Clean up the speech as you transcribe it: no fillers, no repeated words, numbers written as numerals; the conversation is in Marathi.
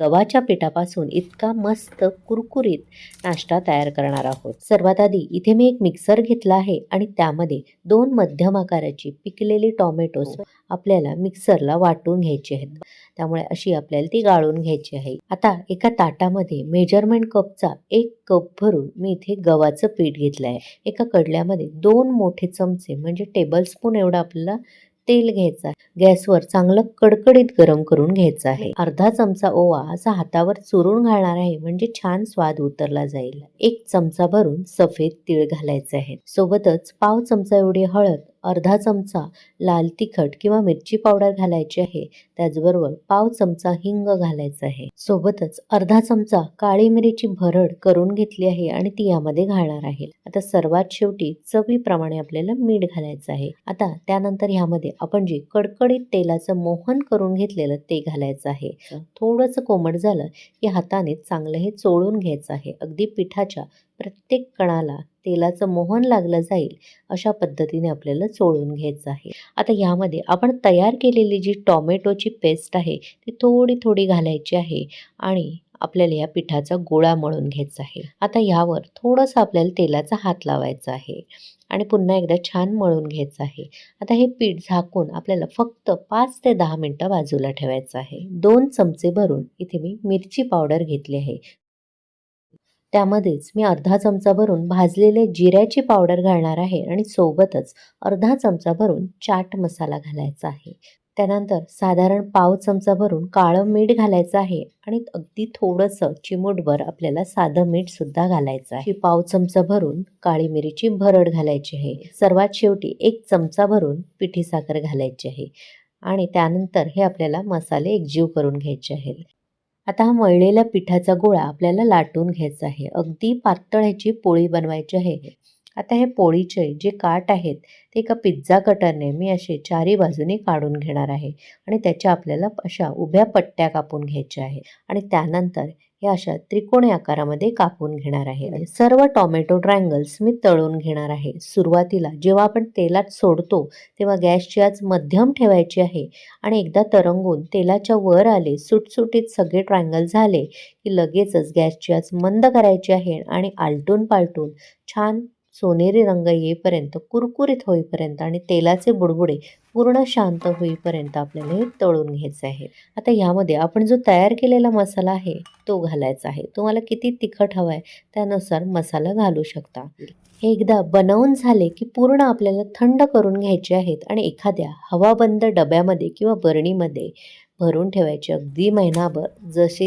गव्हाच्या पिठापासून इतका मस्त कुरकुरीत नाश्ता तयार करणार आहोत। सर्वात आधी इथे मी एक मिक्सर घेतला आहे आणि त्यामध्ये 2 मध्यम आकाराची पिकलेली टोमॅटोज आपल्याला मिक्सरला वाटून घ्यायची आहेत। त्यामुळे अशी आपल्याला ती गाळून घ्यायची आहे। आता एका ताटामध्ये मेजरमेंट कपचा 1 कप भरून मी इथे गव्हाचं पीठ घेतलं आहे। एका कडल्यामध्ये 2 मोठे चमचे म्हणजे टेबलस्पून एवढं आपल्याला तेल घ्यायचं आहे। गॅसवर चांगलं कडकडीत गरम करून घ्यायचं आहे। अर्धा चमचा ओवा असा हातावर चुरून घालणार आहे म्हणजे छान स्वाद उतरला जाईल। 1 चमचा भरून सफेद तीळ घालायचे आहेत। सोबतच पाव चमचा एवढी हळद, अर्धा चमचा लाल तिखट किंवा मिरची पावडर घालायची आहे। त्याचबरोबर पाव चमचा हिंग घालायचा आहे। सोबतच अर्धा चमचा काळी मिरीची भरड करून घेतली आहे आणि ती यामध्ये घालणार आहे। आता सर्वात शेवटी चवीप्रमाणे आपल्याला मीठ घालायचं आहे। आता त्यानंतर यामध्ये आपण जे कडकडीत तेलाचं मोहन करून घेतलेलं ते घालायचं आहे। थोडंसं कोमट झालं की हाताने चांगलं हे चोळून घ्यायचं आहे। अगदी पिठाच्या प्रत्येक कणाला तेलाचं मोहन लागलं जाईल अशा पद्धतीने आपल्याला चोळून घ्यायचं आहे। आता यामध्ये आपण तयार केलेली जी टोमॅटोची पेस्ट आहे ती थोडी थोडी घालायची आहे आणि आपल्याला या पिठाचा गोळा मळून घ्यायचा आहे। आता यावर थोडंसं आपल्याला तेलाचा हात लावायचा आहे आणि पुन्हा एकदा छान मळून घ्यायचं आहे। आता हे पीठ झाकून आपल्याला फक्त 5 ते 10 मिनिटं बाजूला ठेवायचं आहे। 2 चमचे भरून इथे मी मिरची पावडर घेतली आहे। त्यामध्येच मी अर्धा चमचा भरून भाजलेले जिऱ्याची पावडर घालणार आहे आणि सोबतच अर्धा चमचा भरून चाट मसाला घालायचा आहे। त्यानंतर साधारण पाव चमचा भरून काळं मीठ घालायचं आहे आणि अगदी थोडंसं चिमूटभर आपल्याला साधं मीठ सुद्धा घालायचं आहे। पाव चमचा भरून काळी मिरीची भरड घालायची आहे। सर्वात शेवटी 1 चमचा भरून पिठी साखर घालायची आहे आणि त्यानंतर हे आपल्याला मसाले एकजीव करून घ्यायचे आहेत। आता हा मळलेल्या पिठाचा गोळा आपल्याला लाटून घ्यायचा आहे। अगदी पातळ ह्याची पोळी बनवायची आहे। आता हे पोळीचे जे काठ आहेत ते एका पिझ्झा कटरने मी असे चारी बाजूने काढून घेणार आहे आणि त्याच्या आपल्याला अशा उभ्या पट्ट्या कापून घ्यायच्या आहे आणि त्यानंतर हे अशा त्रिकोणी आकारामध्ये कापून घेणार आहे। आणि सर्व टोमॅटो ट्रायंगल्स मी तळून घेणार आहे। सुरुवातीला जेव्हा आपण तेलात सोडतो तेव्हा गॅसची आच मध्यम ठेवायची आहे आणि एकदा तरंगून तेलाच्या वर आले, सुटसुटीत सगळे ट्रायंगल झाले की लगेचच गॅसची आच मंद करायची आहे आणि आलटून पालटून छान सोनेरी रंग येईपर्यंत, कुरकुरीत होईपर्यंत आणि तेलाचे बुडबुडे पूर्ण शांत होईपर्यंत आपल्याला हे तळून घ्यायचे आहे। आता यामध्ये आपण जो तयार केलेला मसाला आहे तो घालायचा आहे। तुम्हाला किती तिखट हवा आहे त्यानुसार मसाला घालू शकता। हे एकदा बनवून झाले की पूर्ण आपल्याला थंड करून घ्यायचे आहेत आणि एखाद्या हवाबंद डब्यामध्ये किंवा बरणीमध्ये भरून ठेवायचे अगदी महिनाभर, जसे